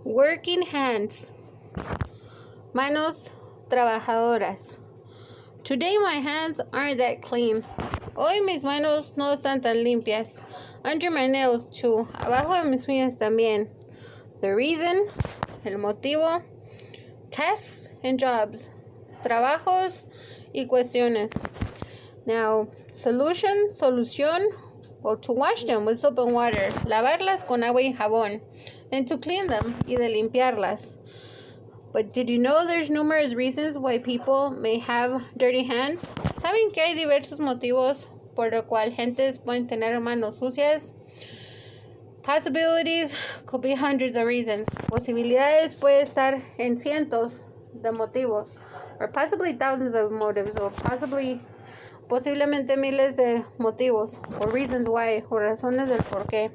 Working hands. Manos trabajadoras. Today my hands aren't that clean. Hoy mis manos no están tan limpias. Under my nails too. Abajo de mis uñas también. The reason, el motivo, tasks and jobs, trabajos y cuestiones. Now, solución, well, to wash them with soap and water, lavarlas con agua y jabón, and to clean them, y de limpiarlas. But did you know there's numerous reasons why people may have dirty hands? ¿Saben que hay diversos motivos por el cual gentes pueden tener manos sucias? Possibilities could be hundreds of reasons. Posibilidades puede estar en cientos de motivos, or possibly thousands of motives, or posiblemente miles de motivos, or reasons why, o razones del por qué.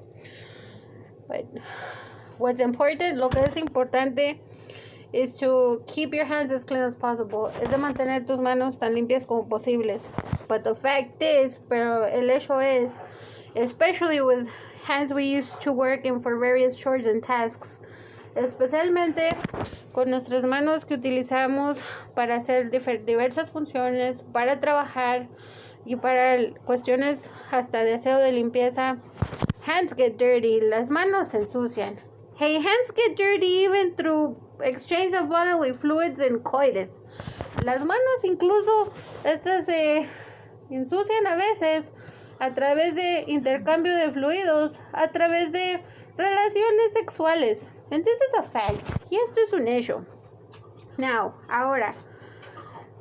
But what's important, lo que es importante, is to keep your hands as clean as possible. Es de mantener tus manos tan limpias como posibles. But the fact is, pero el hecho es, especially with hands we use to work in for various chores and tasks, especialmente con nuestras manos que utilizamos para hacer diversas funciones, para trabajar y para cuestiones hasta de aseo de limpieza. Hands get dirty, las manos se ensucian. Hey, hands get dirty even through exchange of bodily fluids and coitus. Las manos incluso estas se ensucian a veces a través de intercambio de fluidos, a través de relaciones sexuales. And this is a fact. Y esto es un hecho. Now, ahora,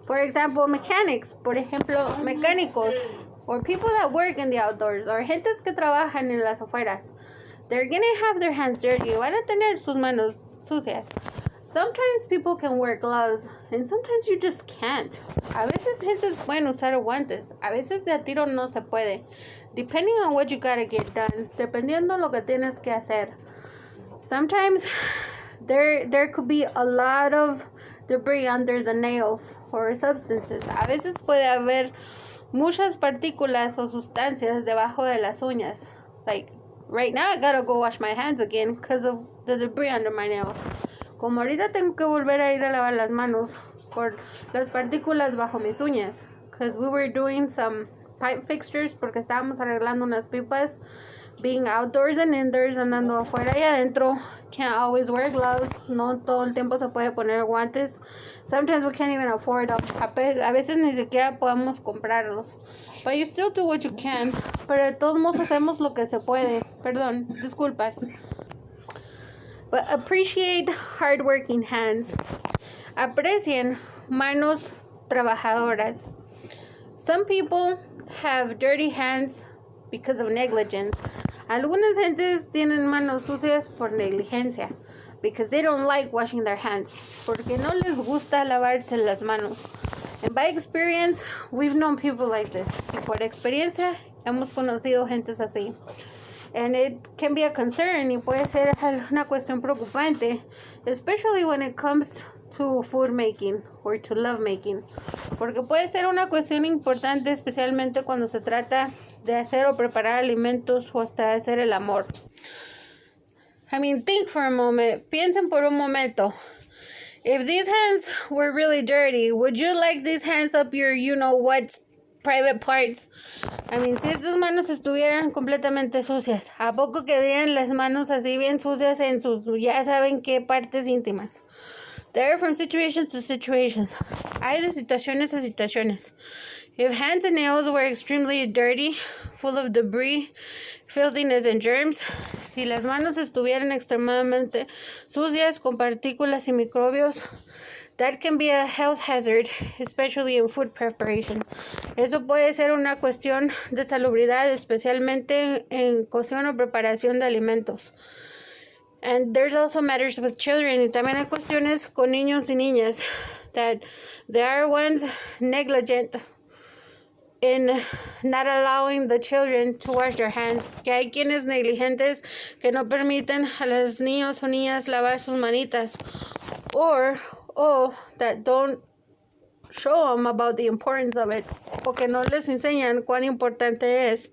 for example, mechanics, por ejemplo, mecánicos, or people that work in the outdoors, or gentes que trabajan en las afueras, they're gonna have their hands dirty. Van a tener sus manos sucias. Sometimes people can wear gloves, and sometimes you just can't. A veces gentes pueden usar guantes, a veces de a tiro no se puede. Depending on what you gotta get done, dependiendo lo que tienes que hacer. Sometimes there could be a lot of debris under the nails or substances. A veces puede haber muchas partículas o sustancias debajo de las uñas. Like right now I gotta go wash my hands again because of the debris under my nails. Como ahorita tengo que volver a ir a lavar las manos por las partículas bajo mis uñas. Because we were doing some pipe fixtures porque estábamos arreglando unas pipas. Being outdoors and indoors, andando afuera y adentro. Can't always wear gloves. No todo el tiempo se puede poner guantes. Sometimes we can't even afford them. A veces ni siquiera podemos comprarlos. But you still do what you can. Pero de todos modos hacemos lo que se puede. Perdón, disculpas. But appreciate hardworking hands. Aprecien manos trabajadoras. Some people have dirty hands because of negligence. Algunas gentes tienen manos sucias por negligencia. Because they don't like washing their hands. Porque no les gusta lavarse las manos. And by experience, we've known people like this. Y por experiencia, hemos conocido gentes así. And it can be a concern y puede ser una cuestión preocupante, especially when it comes to food making or to love making, porque puede ser una cuestión importante especialmente cuando se trata de hacer o preparar alimentos o hasta de hacer el amor. I mean, think for a moment, piensen por un momento. If these hands were really dirty, would you like these hands up your you-know-what private parts? I mean, si estas manos estuvieran completamente sucias, ¿a poco quedarían las manos así bien sucias en sus, ya saben qué partes íntimas? There are from situations to situations. Hay de situaciones a situaciones. If hands and nails were extremely dirty, full of debris, filthiness and germs, si las manos estuvieran extremadamente sucias con partículas y microbios, that can be a health hazard, especially in food preparation. Eso puede ser una cuestión de salubridad, especialmente en cocción o preparación de alimentos. And there's also matters with children. Y también hay cuestiones con niños y niñas. That there are ones negligent in not allowing the children to wash their hands. Que hay quienes negligentes que no permiten a los niños o niñas lavar sus manitas. Or that don't show them about the importance of it, porque no les enseñan cuán importante es.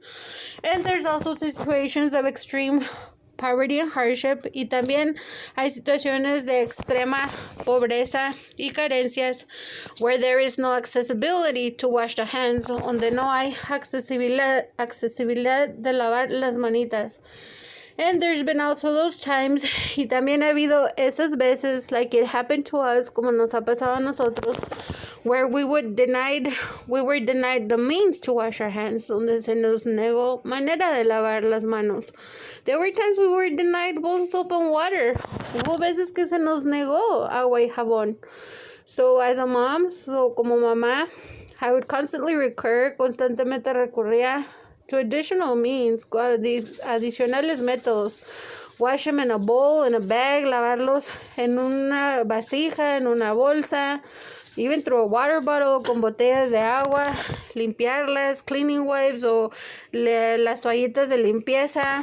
And there's also situations of extreme poverty and hardship, y también hay situaciones de extrema pobreza y carencias where there is no accessibility to wash the hands, donde no hay accesibilidad de lavar las manitas. And there's been also those times, y también ha habido esas veces, like it happened to us, como nos ha pasado a nosotros, where we were denied the means to wash our hands, donde se nos negó manera de lavar las manos. There were times we were denied both soap and water. Hubo veces que se nos negó agua y jabón. So as a mom, como mamá, I would constantemente recurría to additional means, adicionales métodos. Wash them in a bowl, in a bag, lavarlos en una vasija, en una bolsa, even through a water bottle, con botellas de agua, limpiarlas, cleaning wipes o las toallitas de limpieza,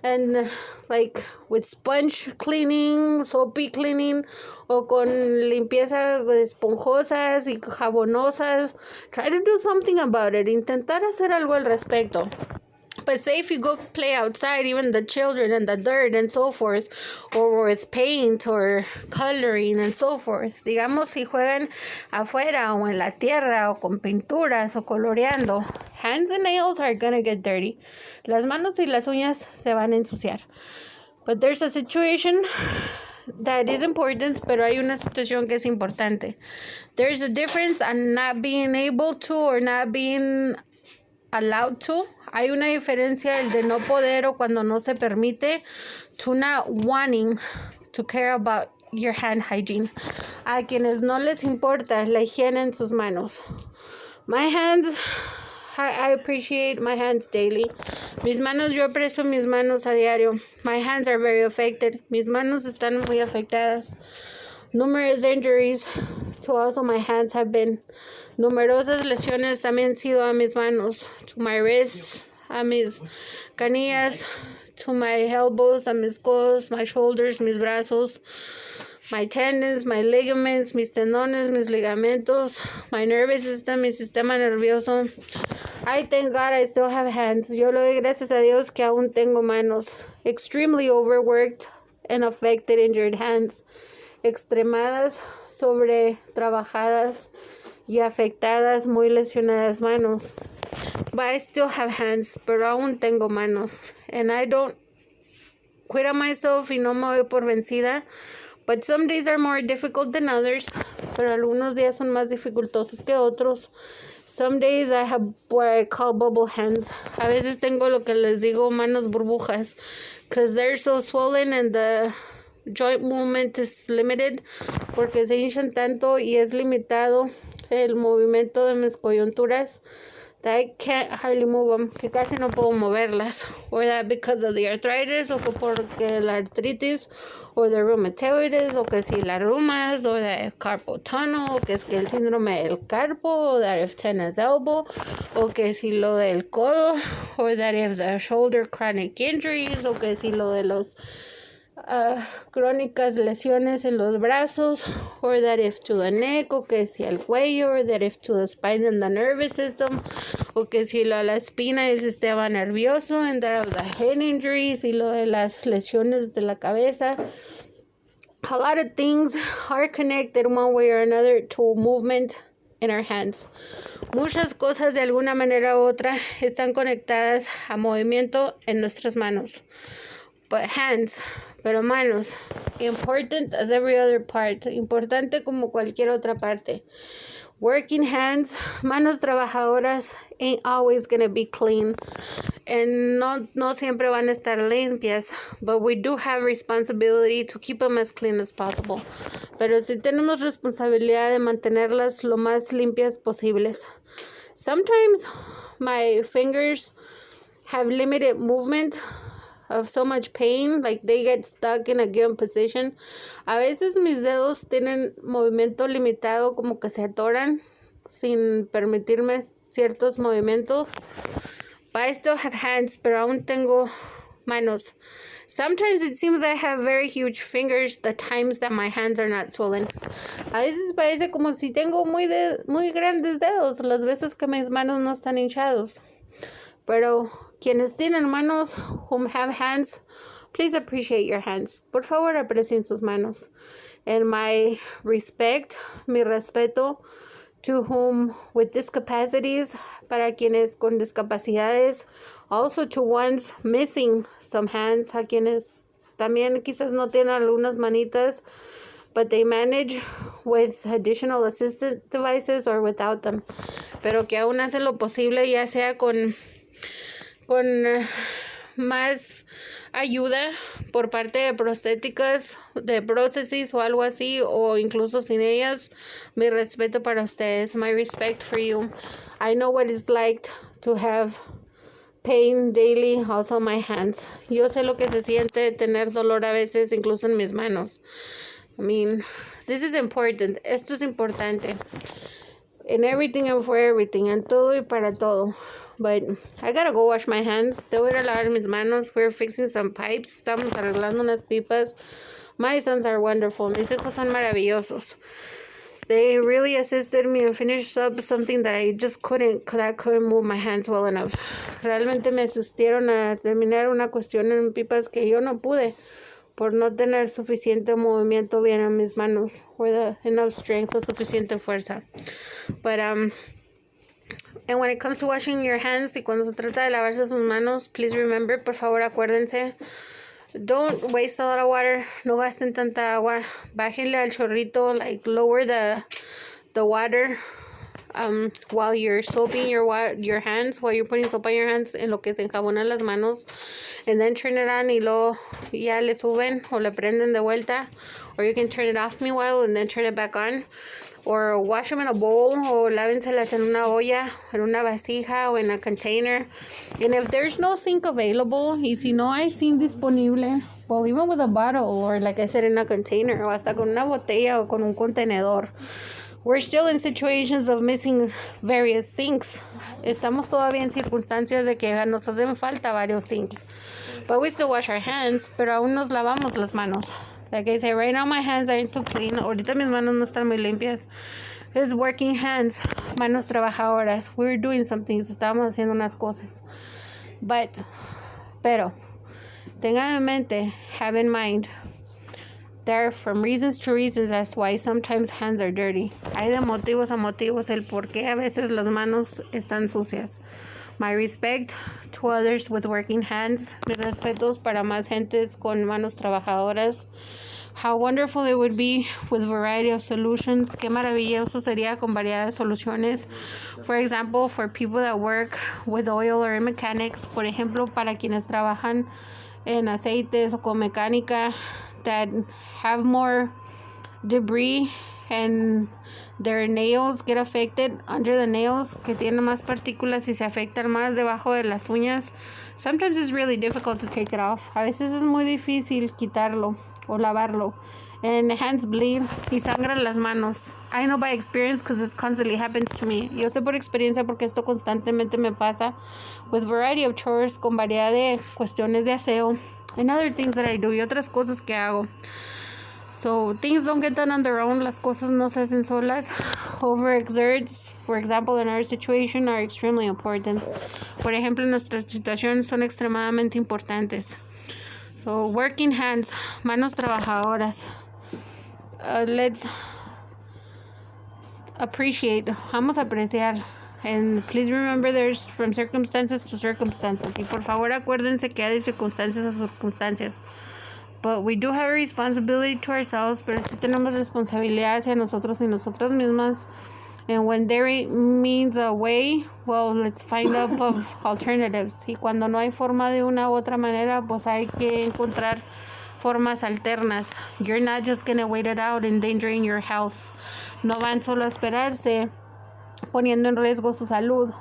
and like with sponge cleaning, soapy cleaning, o con limpieza esponjosas y jabonosas. Try to do something about it. Intentar hacer algo al respecto. But say if you go play outside, even the children and the dirt and so forth, or with paint or coloring and so forth. Digamos, si juegan afuera o en la tierra o con pinturas o coloreando, hands and nails are gonna get dirty. Las manos y las uñas se van a ensuciar. But there's a situation that is important, pero hay una situación que es importante. There's a difference on not being able to or not being allowed to. Hay una diferencia el de no poder o cuando no se permite, to not wanting to care about your hand hygiene. A quienes no les importa la higiene en sus manos. My hands, I appreciate my hands daily. Mis manos, yo aprecio mis manos a diario. My hands are very affected. Mis manos están muy afectadas. Numerous injuries to also my hands have been. Numerosas lesiones también han sido a mis manos. To my wrists, a mis canillas, to my elbows, a mis codos, my shoulders, mis brazos, my tendons, my ligaments, mis tendones, mis ligamentos, my nervous system, mi sistema nervioso. I thank God I still have hands. Yo le doy gracias a Dios que aún tengo manos. Extremely overworked and affected, injured hands. Extremadas, sobre trabajadas y afectadas, muy lesionadas manos. But I still have hands, pero aún tengo manos. And I don't quit on myself y no me doy por vencida. But some days are more difficult than others. Pero algunos días son más dificultosos que otros. Some days I have what I call bubble hands. A veces tengo lo que les digo manos burbujas. Because they're so swollen and the joint movement is limited, porque se hinchan tanto y es limitado el movimiento de mis coyunturas, that I can't hardly move them, que casi no puedo moverlas, or that because of the arthritis, o que porque la artritis, or the rheumatoides, o que si las reumas, or the carpal tunnel, o que es que el síndrome del carpo, or that if tennis elbow, o que si lo del codo, or that if the shoulder chronic injuries, o que si lo de los crónicas lesiones en los brazos, or that if to the neck, o que si al cuello, or that if to the spine and the nervous system, o que si lo a la espina y el sistema nervioso, and that of the head injuries, y lo de las lesiones de la cabeza. A lot of things are connected one way or another to movement in our hands. Muchas cosas de alguna manera u otra están conectadas a movimiento en nuestras manos. But hands, pero manos, important as every other part, importante como cualquier otra parte. Working hands, manos trabajadoras, ain't always gonna be clean. And no siempre van a estar limpias, but we do have responsibility to keep them as clean as possible. Pero sí tenemos responsabilidad de mantenerlas lo más limpias posibles. Sometimes my fingers have limited movement of so much pain, like they get stuck in a given position. A veces mis dedos tienen movimiento limitado, como que se atoran sin permitirme ciertos movimientos. But I still have hands, pero aún tengo manos. Sometimes it seems I have very huge fingers the times that my hands are not swollen. A veces parece como si tengo muy grandes dedos las veces que mis manos no están hinchados. Pero quienes tienen manos, whom have hands, please appreciate your hands. Por favor, aprecien sus manos. And my respect, mi respeto, to whom with discapacities, para quienes con discapacidades, also to ones missing some hands, a quienes también quizás no tienen algunas manitas, but they manage with additional assistant devices or without them. Pero que aún hacen lo posible, ya sea con más ayuda por parte de prostéticas, de prótesis o algo así, o incluso sin ellas. Mi respeto para ustedes. My respect for you. I know what it's like to have pain daily, also my hands. Yo sé lo que se siente tener dolor a veces, incluso en mis manos. I mean, this is important. Esto es importante. In everything and for everything. En todo y para todo. But I gotta go wash my hands. Debo ir a lavar mis manos. We're fixing some pipes. Estamos arreglando unas pipas. My sons are wonderful. Mis hijos son maravillosos. They really assisted me and finished up something that I just couldn't, because I couldn't move my hands well enough. Realmente me asistieron a terminar una cuestión en pipas que yo no pude por no tener suficiente movimiento bien en mis manos, or the enough strength o suficiente fuerza. But and when it comes to washing your hands, y cuando se trata de lavarse sus manos, please remember, por favor, acuérdense, don't waste a lot of water. No gasten tanta agua. Bájenle al chorrito, like lower the water while you're soaping your hands, while you're putting soap on your hands, en lo que se enjabonan las manos, and then turn it on y luego ya le suben o le prenden de vuelta, or you can turn it off meanwhile and then turn it back on. Or wash them in a bowl, o lávenselas en una olla, en una vasija, o en a container. And if there's no sink available, y si no hay sink disponible, well, even with a bottle, or like I said, in a container, o hasta con una botella o con un contenedor. We're still in situations of missing various sinks. Estamos todavía en circunstancias de que nos hacen falta varios sinks. But we still wash our hands, pero aún nos lavamos las manos. Like I say, right now my hands aren't too clean. Ahorita mis manos no están muy limpias. It's working hands, manos trabajadoras. We're doing some things. Estábamos haciendo unas cosas. Pero, tengan en mente, have in mind, there are from reasons to reasons as why sometimes hands are dirty. Hay de motivos a motivos el por qué a veces las manos están sucias. My respect to others with working hands. Mis respetos para más gentes con manos trabajadoras. How wonderful it would be with variety of solutions. Qué maravilloso sería con variedad de soluciones. For example, for people that work with oil or in mechanics. Por ejemplo, para quienes trabajan en aceites o con mecánica, that have more debris and their nails get affected under the nails, que tienen más partículas y se afectan más debajo de las uñas. Sometimes it's really difficult to take it off. A veces es muy difícil quitarlo o lavarlo. And hands bleed y sangran las manos. I know by experience because this constantly happens to me. Yo sé por experiencia porque esto constantemente me pasa with variety of chores, con variedad de cuestiones de aseo and other things that I do, y otras cosas que hago. So things don't get done on their own. Las cosas no se hacen solas. Overexerts, for example, in our situation, are extremely important. Por ejemplo, nuestras situaciones son extremadamente importantes. So working hands, manos trabajadoras. Let's appreciate. Vamos a apreciar. And please remember, there's from circumstances to circumstances. Y por favor, acuérdense que hay de circunstancias a circunstancias. But we do have a responsibility to ourselves, pero sí tenemos responsabilidad hacia nosotros y nosotras mismas. And when there means a way, well, let's find out of alternatives. Y cuando no hay forma de una u otra manera, pues hay que encontrar formas alternas. You're not just going to wait it out, endangering your health. No van solo a esperarse, poniendo en riesgo su salud.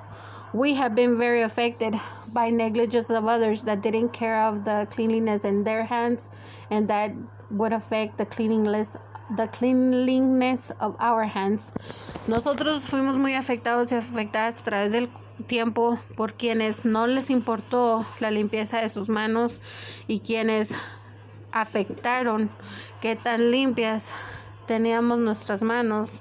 We have been very affected by negligence of others that didn't care of the cleanliness in their hands, and that would affect the cleanliness of our hands. Nosotros fuimos muy afectados y afectadas a través del tiempo por quienes no les importó la limpieza de sus manos y quienes afectaron qué tan limpias teníamos nuestras manos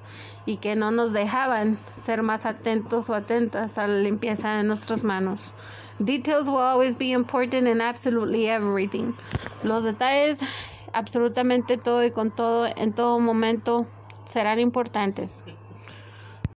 y que no nos dejaban ser más atentos o atentas a la limpieza de nuestras manos. Details will always be important in absolutely everything. Los detalles, absolutamente todo y con todo, en todo momento, serán importantes.